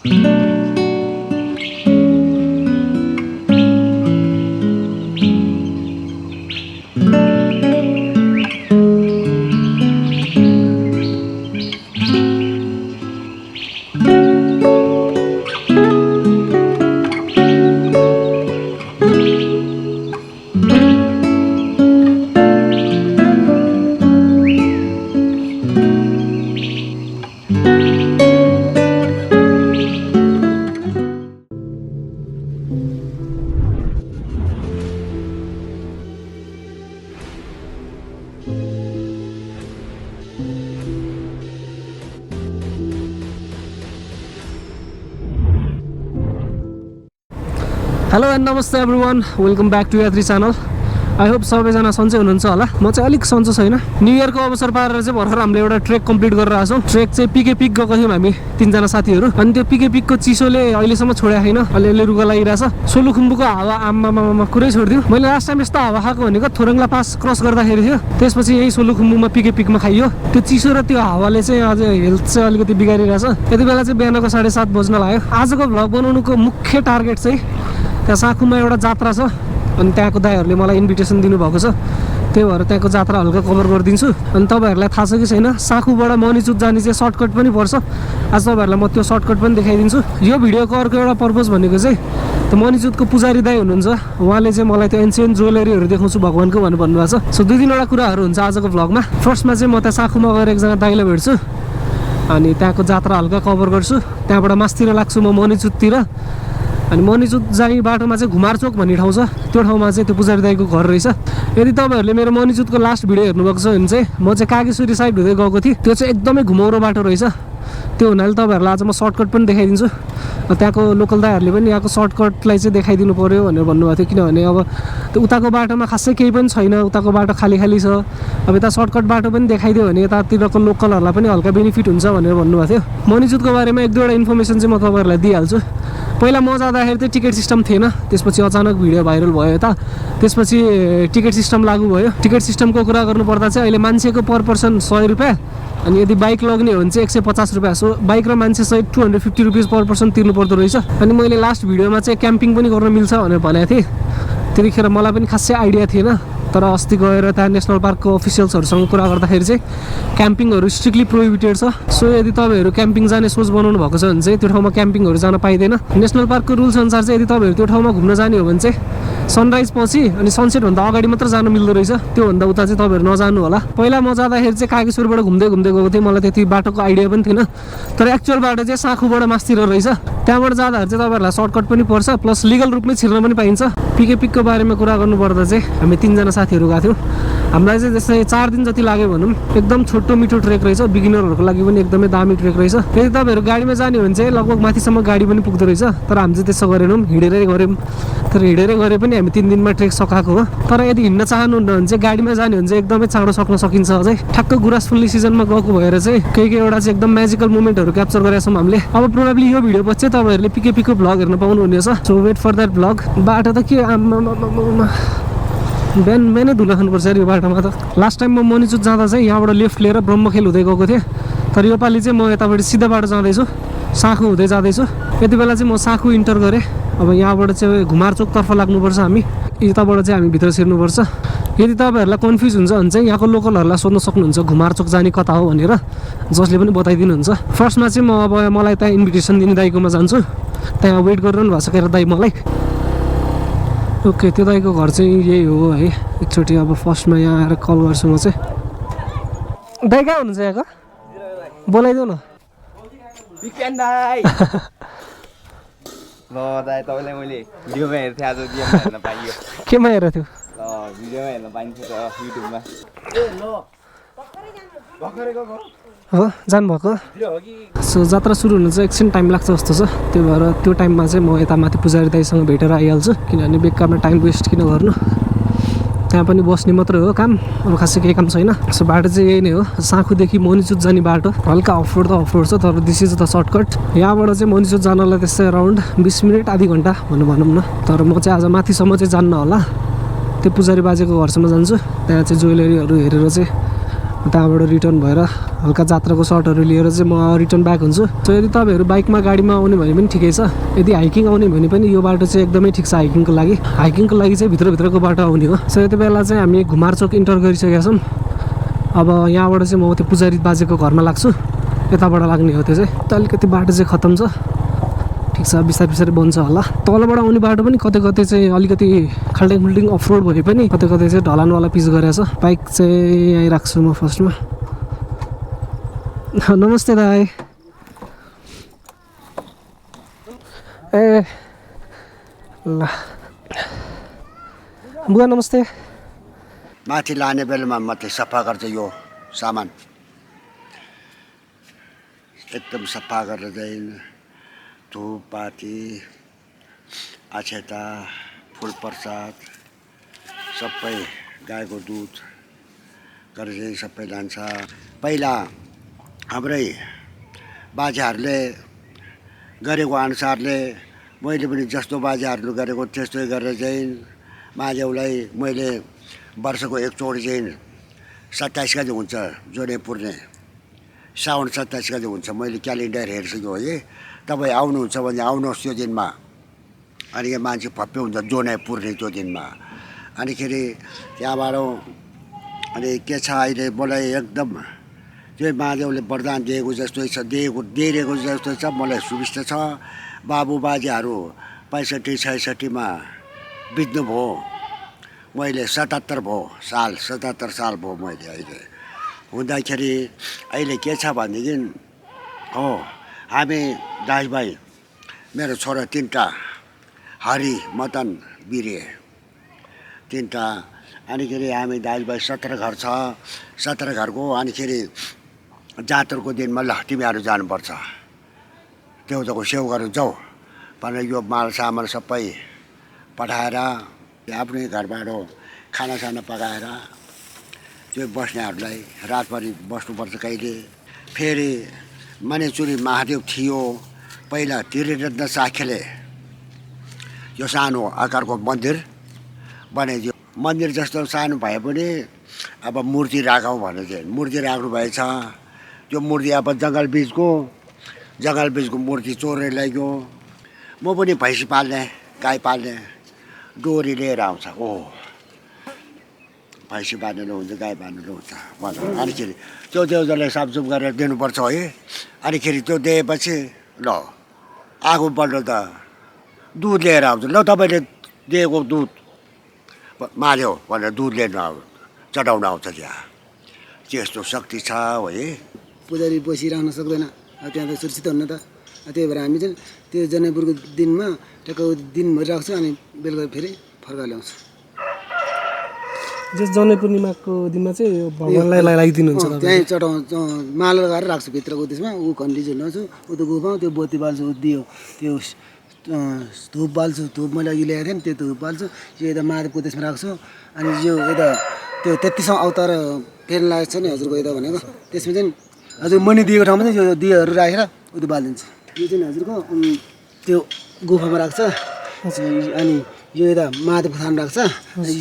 Hello and नमस्ते everyone, welcome back to यात्री channel. I hope सबैजना सन्चै हुनुहुन्छ होला। म चाहिँ अलिक सन्चो छैन। न्यू इयरको अवसर पारेर चाहिँ भर्खर हामीले एउटा ट्रेक कम्प्लिट गरेर आएको छौँ। ट्रेक चाहिँ पिके पिक गएको थियौँ हामी 3जना साथीहरू। अनि त्यो पिके पिकको चिसोले अहिलेसम्म छोडेको छैन, अलिअलि रुगा लागिरहेछ। सोलुखुम्बुको हावा आम्मामा कुरै छोडिदियो। मैले लास्ट टाइम यस्तो हावा खाएको भनेको थोरङ्ला पास क्रस गर्दाखेरि थियो। त्यसपछि यही सोलुखुम्बुमा पिके पिकमा खाइयो। त्यो चिसो र त्यो हावाले चाहिँ अझ हेल्थ चाहिँ अलिकति बिगारिरहेछ। यति बेला चाहिँ बिहानको 7:30 बज्न लाग्यो। आजको भ्लग बनाउनुको मुख्य टार्गेट चाहिँ त्यहाँ साँखुमा एउटा जात्रा छ, अनि त्यहाँको दाइहरूले मलाई इन्भिटेसन दिनुभएको छ। त्यही भएर त्यहाँको जात्रा हल्का कभर गरिदिन्छु। अनि तपाईँहरूलाई थाहा छ कि छैन, साँखुबाट मनिचुद जाने चाहिँ सर्टकट पनि पर्छ। आज तपाईँहरूलाई म त्यो सर्टकट पनि देखाइदिन्छु। यो भिडियोको अर्को एउटा पर्पज भनेको चाहिँ त्यो मनिचुदको पुजारी दाइ हुनुहुन्छ, उहाँले चाहिँ मलाई त्यो एन्सियन्ट ज्वेलरीहरू देखाउँछु भगवान्को भनेर भन्नुभएको छ। सो 2-3वटा कुराहरू हुन्छ आजको भ्लगमा। फर्स्टमा चाहिँ म त्यहाँ साँखुमा गएर एकजना दाइलाई भेट्छु, अनि त्यहाँको जात्रा हल्का कभर गर्छु। त्यहाँबाट मासतिर लाग्छु म मनिचुदतिर। अनि मनिचुद जाने बाटोमा चाहिँ घुमारचोक भन्ने ठाउँ छ। त्यो ठाउँमा चाहिँ त्यो पुजारी दाइको घर रहेछ। यदि तपाईँहरूले मेरो मनिचुदको लास्ट भिडियो हेर्नुभएको छ भने चाहिँ म चाहिँ कागेश्वरी साइड हुँदै गएको थिएँ। त्यो चाहिँ एकदमै घुमाउरो बाटो रहेछ। त्यो हुनाले तपाईँहरूलाई आज म सर्टकट पनि देखाइदिन्छु। त्यहाँको लोकल दाइहरूले पनि यहाँको सर्टकटलाई चाहिँ देखाइदिनु पऱ्यो भनेर भन्नुभएको थियो, किनभने अब त्यो उताको बाटोमा खासै केही पनि छैन, उताको बाटो खाली खाली छ। अब यता सर्टकट बाटो पनि देखाइदियो भने यतातिरको लोकलहरूलाई पनि हल्का बेनिफिट हुन्छ भनेर भन्नुभएको थियो। मनिचुदको बारेमा 1-2वटा इन्फर्मेसन चाहिँ म तपाईँहरूलाई दिइहाल्छु। पहिला म जाँदाखेरि चाहिँ टिकट सिस्टम थिएन, त्यसपछि अचानक भिडियो भाइरल भयो यता, त्यसपछि टिकट सिस्टम लागू भयो। टिकट सिस्टमको कुरा गर्नुपर्दा चाहिँ अहिले मान्छेको पर पर्सन 100 रुपियाँ, अनि यदि बाइक लग्ने हो भने चाहिँ 150 रुपियाँ। सो बाइक र मान्छे सहित 250 रुपियाँ पर पर्सन तिर्नु पर्दो रहेछ। अनि मैले लास्ट भिडियोमा चाहिँ क्याम्पिङ पनि गर्न मिल्छ भनेर भनेको थिएँ। त्यतिखेर मलाई पनि खासै आइडिया थिएन, तर अस्ति गएर त्यहाँ नेसनल पार्कको अफिसियल्सहरूसँग कुरा गर्दाखेरि चाहिँ क्याम्पिङहरू स्ट्रिक्टली प्रोहिबिटेड छ। सो यदि तपाईँहरू क्याम्पिङ जाने सोच बनाउनु भएको छ भने चाहिँ त्यो ठाउँमा क्याम्पिङहरू जान पाइँदैन। नेसनल पार्कको रुल्स अनुसार चाहिँ यदि तपाईँहरू त्यो ठाउँमा घुम्न जाने हो भने चाहिँ सनराइज पछि अनि सनसेटभन्दा अगाडि मात्र जानु मिल्दो रहेछ। त्योभन्दा उता चाहिँ तपाईँहरू नजानु होला। पहिला म जाँदाखेरि चाहिँ कागेश्वरबाट घुम्दै गएको थिएँ, मलाई त्यति बाटोको आइडिया पनि थिएन। तर एक्चुअल बाटो चाहिँ साँखुबाट मासतिर रहेछ। त्यहाँबाट जाँदाखेरि चाहिँ तपाईँहरूलाई सर्टकट पनि पर्छ, प्लस लिगल रूपमै छिर्न पनि पाइन्छ। पिके पिकको बारेमा कुरा गर्नुपर्दा चाहिँ हामी 3जना साथीहरू गएको थियौँ। हामीलाई चाहिँ त्यस्तै 4 दिन जति लाग्यो भनौँ। एकदम छोटो मिठो ट्रेक रहेछ, बिगिनरहरूको लागि पनि एकदमै दामी ट्रेक रहेछ। यदि तपाईँहरू गाडीमा जाने हो भने चाहिँ लगभग माथिसम्म गाडी पनि पुग्दो रहेछ, तर हामी चाहिँ त्यसो गरेनौँ, हिँडेरै गऱ्यौँ। तर हिँडेरै गरे पनि हामी 3 दिनमा ट्रेक सकाएको हो। तर यदि हिँड्न चाहनुहुन्न भने चाहिँ गाडीमा जाने हो भने चाहिँ एकदमै चाँडो सक्न सकिन्छ। अझै ठ्याक्क गुराँस फुल्ने सिजनमा गएको भएर चाहिँ केही एउटा चाहिँ एकदम म्याजिकल मोमेन्टहरू क्याप्चर गरेका छौँ हामीले। अब प्रोबेबली यो भिडियो पछि तपाईँहरूले पिके पिकको भ्लग हेर्न पाउनुहुनेछ। So wait for that vlog. बाटो त के बिहानै धुलो खानुपर्छ यो बाटोमा त। लास्ट टाइम म मनिचुद जाँदा चाहिँ यहाँबाट लेफ्ट लिएर ब्रह्मखेल हुँदै गएको थिएँ, तर योपालि चाहिँ म यताबाट सिधा बाटो जाँदैछु, साँखु हुँदै जाँदैछु। यति बेला चाहिँ म साँखु इन्टर गरेँ। अब यहाँबाट चाहिँ घुमारचोकतर्फ लाग्नुपर्छ हामी, यताबाट चाहिँ हामी भित्र छिर्नुपर्छ। यदि तपाईँहरूलाई कन्फ्युज हुन्छ भने चाहिँ यहाँको लोकलहरूलाई सोध्न सक्नुहुन्छ घुमारचोक जाने कता हो भनेर, जसले पनि बताइदिनुहुन्छ। फर्स्टमा चाहिँ म अब मलाई त्यहाँ इन्भिटेसन दिने दाइकोमा जान्छु। त्यहाँ वेट गरिरहनु भएको छ के दाइ मलाई। ओके, त्यो दाइको घर चाहिँ यही हो है। एकचोटि अब फर्स्टमा यहाँ आएर कल गर्छु म चाहिँ। दाइ कहाँ हुनुहुन्छ यहाँको? बोलाइदेऊ न। ल दाइ, तपाईँलाई मैले भिडियोमा हेर्थेँ, आज भिडियोमा हेर्न पाइयो। केमा हेरेको थियो? भिडियोमा हेर्न पाइन्छ त युट्युबमा। हो जानुभएको? सो जात्रा सुरु हुनु चाहिँ एकछिन टाइम लाग्छ जस्तो छ। त्यही भएर त्यो टाइममा चाहिँ म यता माथि पुजारी दाइसँग भेटेर आइहाल्छु, किनभने बेकारमा टाइम वेस्ट किन गर्नु। त्यहाँ पनि बस्ने मात्रै हो काम, अब खासै केही काम छैन। सो बाटो चाहिँ यही नै हो, साँखुदेखि मनिचुद जाने बाटो। हल्का अफरोड त अफरोड छ, तर दिस इज द सर्टकट। यहाँबाट चाहिँ मनिचुद जानलाई त्यस्तै अराउन्ड 20 मिनट आधी घन्टा भनौँ न। तर म चाहिँ आज माथिसम्म चाहिँ जान्न होला, त्यो पुजारी बाजेको घरसम्म जान्छु। त्यहाँ चाहिँ ज्वेलरीहरू हेरेर चाहिँ त्यहाँबाट रिटर्न भएर हल्का जात्राको सर्टहरू लिएर चाहिँ म रिटर्न ब्याक हुन्छु। सो यदि तपाईँहरू बाइकमा गाडीमा आउने भने पनि ठिकै छ, यदि हाइकिङ आउने भने पनि यो बाटो चाहिँ एकदमै ठिक छ हाइकिङको लागि चाहिँ भित्रको बाटो आउने हो। सो यति बेला चाहिँ हामी घुमारचोक इन्टर गरिसकेका छौँ। अब यहाँबाट चाहिँ म त्यो पुजारी बाजेको घरमा लाग्छु, यताबाट लाग्ने हो त्यो चाहिँ। त अलिकति बाटो चाहिँ खतम छ, ठिक छ बिस्तारै बन्छ होला। तलबाट आउने बाटो पनि कतै चाहिँ अलिकति खाल्टिङ अफ रोड भए पनि कतै चाहिँ ढलानवाला पिच गरेछ। बाइक चाहिँ यहीँ राख्छु म फर्स्टमा। नमस्ते दाइ। ए ल बुवा नमस्ते। माथि लाने बेलामा मात्रै सफा गर्छ यो सामान, एकदम सफा गरेर चाहिँ धुपपाती अक्षता फुल प्रसाद सबै गाईको दुध गरेर चाहिँ सबै लान्छ। पहिला हाम्रै बाजेहरूले गरेको अनुसारले मैले पनि जस्तो बाजेहरूले गरेको त्यस्तै गरेर चाहिँ माझेउलाई मैले वर्षको एकचोटि चाहिँ 27 गते हुन्छ जोडे पुर्ने, साउन 27 गते हुन्छ। मैले क्यालेन्डर हेरिसक्यो है, तपाईँ आउनुहुन्छ भने आउनुहोस् त्यो दिनमा। अनि यहाँ मान्छे भव्य हुन्छ जोने पुर्ने त्यो दिनमा। अनिखेरि त्यहाँबाट अनि के छ अहिले मलाई एकदम त्यो महादेवले वरदान दिएको जस्तै छ, दिएको जस्तो छ। मलाई सुविस्ता छ। बाबु बाजेहरू 65-66 मा बित्नुभयो, मैले 77 साल भयो मैले अहिले हुँदाखेरि। अहिले के छ भनेदेखि हो हामी दाजुभाइ मेरो छोरा 3टा हरि मदन बिरे 3टा। अनिखेरि हामी दाजुभाइ 17 घर छ। 17 घरको अनिखेरि जातरको दिनमा ल तिमीहरू जानुपर्छ देउताको सेवा गरेर जाऊ भनेर यो माल सामान सबै पठाएर आफ्नै घरबाट खानासाना पकाएर त्यो बस्नेहरूलाई रातभरि बस्नुपर्छ। कहिले फेरि मणिचुरी महादेव थियो पहिला, त्रिरत्न साखेले यो सानो आकारको मन्दिर बनाइदियो। मन्दिर जस्तो सानो भए पनि अब मूर्ति राखौँ भनेर चाहिँ मूर्ति राख्नु भएछ। त्यो मूर्ति अब जङ्गल बिचको मूर्ति चोरेर लग्यो। म पनि भैँसी पाल्ने गाई पाल्ने डोरी लिएर आउँछ। ओ भैँसी बाँध्नु हुन्छ गाई बाँध्नु हुन्छ भनेर अनिखेरि त्यो देउतालाई साफसुफ गरेर दिनुपर्छ है। अनिखेरि त्यो दिएपछि ल आगोबाट त दुध लिएर आउँछ। ल तपाईँले दिएको दुध मार्यो भनेर दुध लिएर चढाउन आउँछ। त्यहाँ त्यस्तो शक्ति छ है। पुजारी बसिरहन सक्दैन, त्यहाँ त सुरक्षित हुन्न त। त्यही भएर हामी चाहिँ त्यो जनैपुरको दिनमा टक्क दिनभरि राख्छु, अनि बेलुका फेरि फर्का ल्याउँछ। जस जनै पूर्णिमाको दिनमा चाहिँ यो भगवानलाई लगाइदिनुहुन्छ। त्यहीँ चढाउँछ, माला लगाएर राख्छु भित्रको त्यसमा। ऊ घन्टी झुन्डाउँछु, ऊ त गुफामा त्यो बत्ती बाल्छु, दियो त्यो धुप बाल्छु। धुप मैले अघि ल्याएको थिएँ नि, त्यो धुप बाल्छु। यो यता महादेवको त्यसमा राख्छु। अनि यो यता त्यो 33औँ अवतार फेर्न लागेको छ नि हजुरको यता भनेको, त्यसमा चाहिँ हजुर मनी दिएको ठाउँमा चाहिँ यो दियोहरू राखेर उयो बालिदिन्छ। यो चाहिँ हजुरको त्यो गुफामा राख्छ। अनि यो यता महादेवको थान राख्छ।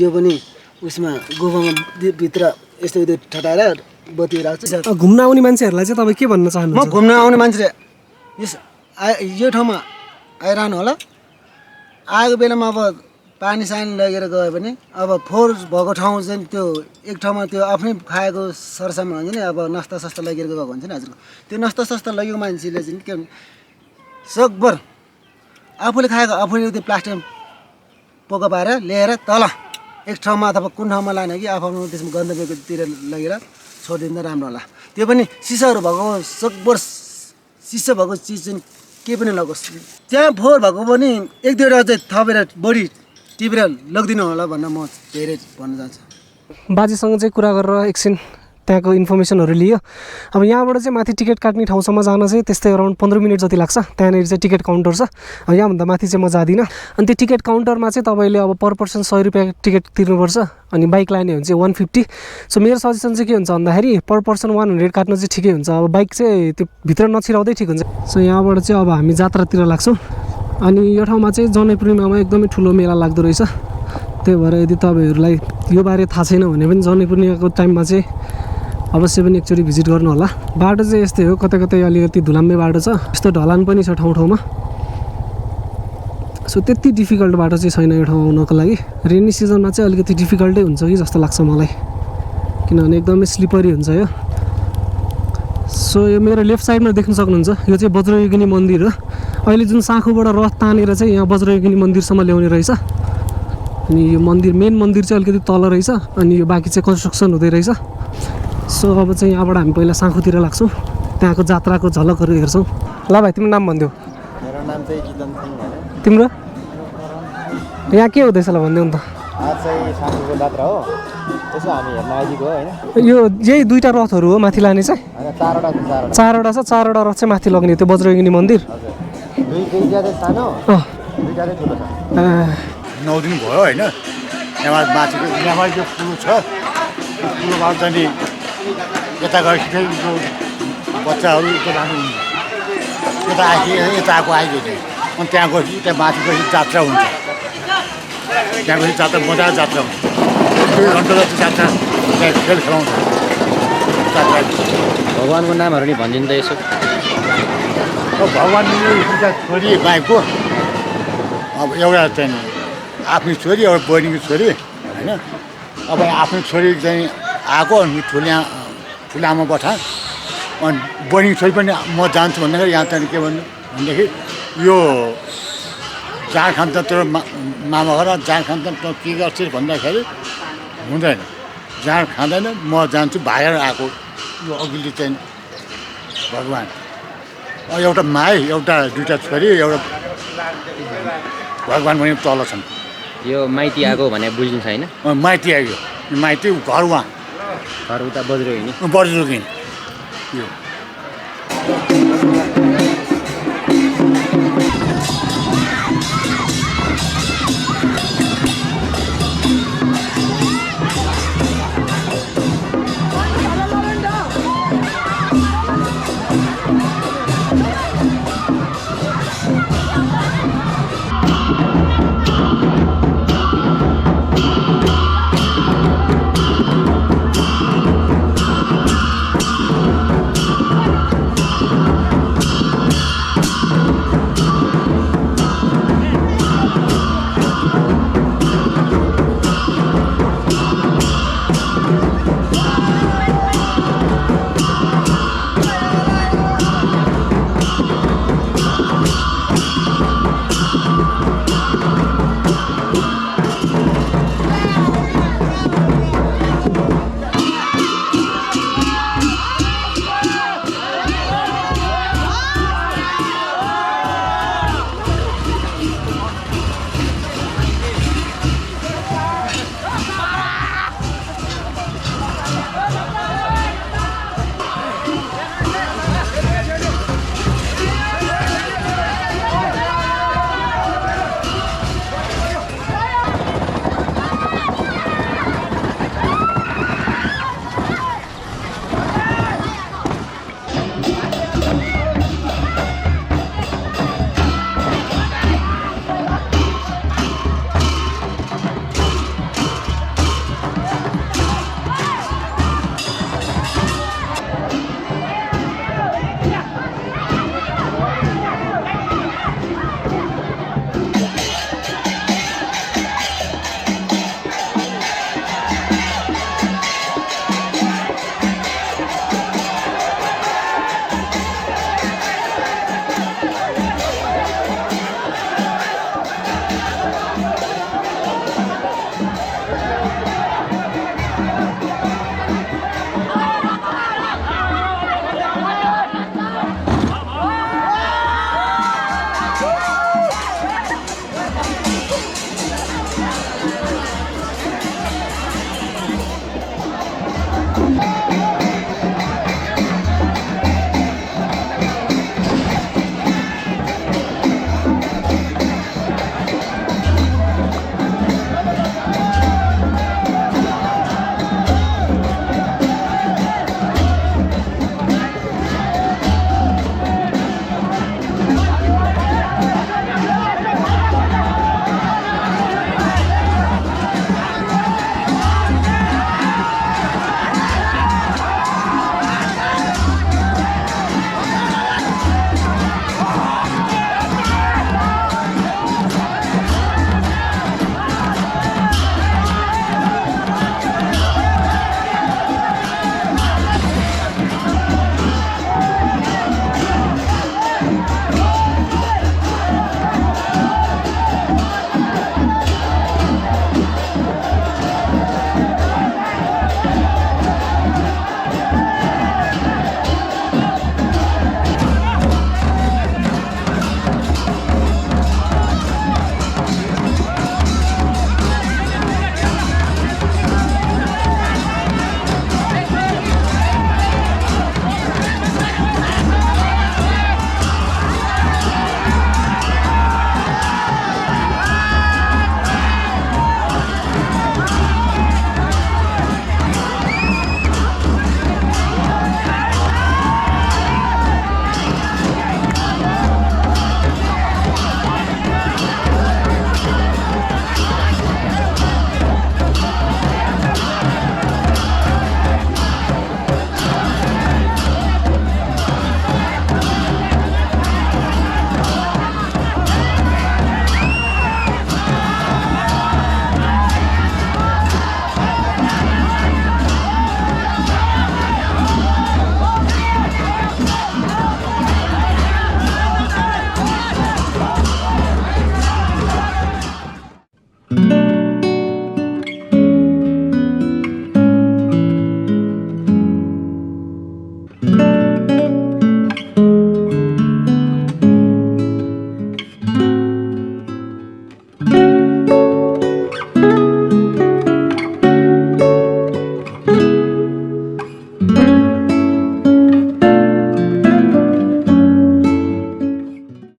यो पनि उसमा गुफामा भित्र यस्तो उयो ठटाएर बत्ती राख्छ। घुम्न आउने मान्छेहरूलाई चाहिँ तपाईँ के भन्न चाहनुहुन्छ? म घुम्न आउने मान्छे यस यो ठाउँमा आइरहनु होला। आएको बेलामा अब पानी सानी लगेर गयो भने अब फोहोर भएको ठाउँ चाहिँ त्यो एक ठाउँमा त्यो आफ्नै खाएको सरसामान हुन्छ नि, अब नास्ता सस्ता लगेर गएको हुन्छ नि हजुरको। त्यो नास्ता सस्ता लगेको मान्छेले चाहिँ के सकभर आफूले खाएको आफूले त्यो प्लास्टिक पोका पारेर ल्याएर तल एक ठाउँमा अथवा कुन ठाउँमा लाने कि आफ्नो त्यसमा गन्तव्यतिर लगेर छोडिदिँदा राम्रो होला। त्यो पनि सिसाहरू भएको सकभर सिसा भएको चिज चाहिँ केही पनि लगोस्। त्यहाँ फोहोर भएको पनि 1-2वटा चाहिँ थपेर बढी टिपेर लगिदिनु होला भनेर म धेरै भन्न चाहन्छु। बाजेसँग चाहिँ कुरा गरेर एकछिन त्यहाँको इन्फर्मेसनहरू लियो। अब यहाँबाट चाहिँ माथि टिकट काट्ने ठाउँसम्म जान चाहिँ त्यस्तै अराउन्ड 15 मिनट जति लाग्छ। त्यहाँनिर चाहिँ टिकट काउन्टर छ। अब यहाँभन्दा माथि चाहिँ म जाँदिनँ। अनि त्यो टिकट काउन्टरमा चाहिँ तपाईँले अब पर पर्सन 100 रुपियाँ टिकट तिर्नुपर्छ। अनि बाइक लाने हो भने चाहिँ 150। सो मेरो सजेसन चाहिँ के हुन्छ भन्दाखेरि पर पर्सन 100 काट्नु चाहिँ ठिकै हुन्छ। अब बाइक चाहिँ त्यो भित्र नछिराउँदै ठिक हुन्छ। सो यहाँबाट चाहिँ अब हामी जात्रातिर लाग्छौँ। अनि यो ठाउँमा चाहिँ जनै पूर्णिमामा एकदमै ठुलो मेला लाग्दो रहेछ। त्यही भएर यदि तपाईँहरूलाई यो बारे थाहा छैन भने पनि जनै पूर्णिमाको टाइममा चाहिँ अवश्य पनि एकचोटि भिजिट गर्नु होला। बाटो चाहिँ यस्तै हो, कतै कतै अलिकति धुलाम्बे बाटो छ, यस्तो ढलान पनि छ ठाउँ ठाउँमा। सो त्यति डिफिकल्ट बाटो चाहिँ छैन यो ठाउँ आउनको लागि। रेनी सिजनमा चाहिँ अलिकति डिफिकल्टै हुन्छ कि जस्तो लाग्छ मलाई, किनभने एकदमै स्लिपरी हुन्छ यो। सो यो मेरो लेफ्ट साइडमा देख्न सक्नुहुन्छ, यो चाहिँ वज्रयोगिनी मन्दिर हो। अहिले जुन साँखुबाट रथ तानेर चाहिँ यहाँ वज्रयोगिनी मन्दिरसम्म ल्याउने रहेछ। अनि यो मन्दिर, मेन मन्दिर चाहिँ अलिकति तल रहेछ, अनि यो बाँकी चाहिँ कन्स्ट्रक्सन हुँदै रहेछ। सो अब चाहिँ यहाँबाट हामी पहिला साँखुतिर लाग्छौँ, त्यहाँको जात्राको झलकहरू हेर्छौँ। ल भाइ, तिम्रो नाम भनिदेऊ। मेरो नाम चाहिँ जितन सिंह हो। तिम्रो? यहाँ के हुँदैछ ल भनिदेऊ न त। आज चाहिँ साँखुको जात्रा हो, त्यसो हामी हेर्न आइदिएको हो होइन। यो यही दुईवटा रथहरू हो माथि लाने चाहिँ? होइन, चारवटा चारवटा छ, चारवटा रथ चाहिँ माथि लग्ने त्यो वज्रयोगिनी मन्दिर। हजुर, दुईटा चाहिँ सानो, दुईटा चाहिँ ठुलो छ। 9 दिन भयो होइन। यहाँ माथिको यहाँ जो पुल छ, त्यो पुलबाट चाहिँ नि यता गएपछि फेरि बच्चाहरू यता यता आएको आइदियो चाहिँ, अनि त्यहाँ गएपछि त्यहाँ माथि गएपछि जात्रा हुन्छ। त्यहाँ गएपछि जात्रा मजाको जात्रा हुन्छ, 2 घन्टा जस्तो जात्रा त्यहाँ खेल खेलाउँछ जात्रा। भगवान्को नामहरू नि भनिदिनु त यसो। भगवान्ले दुईवटा छोरी बाइकको, अब एउटा चाहिँ आफ्नै छोरी, एउटा बहिनीको छोरी होइन। अब आफ्नो छोरी चाहिँ आएको, अनि ठुलामा बठा, अनि बहिनीको छोरी पनि म जान्छु भन्दाखेरि यहाँ चाहिँ के भन्नु भनेदेखि यो जाँड खान्छ तेरो मामा घर, जाँड खान्छ त के गर्छ भन्दाखेरि हुँदैन, जाँड खाँदैन, म जान्छु भागेर आएको यो अघिल्लो चाहिँ भगवान्। एउटा माई, एउटा दुईवटा छोरी, एउटा भगवान् भने तल छन्। यो माइती आएको भने बुझ्नु छैन। माइती आयो, माइती घर उहाँ घर उता वज्रयोगिनी। वज्रयोगिनी यो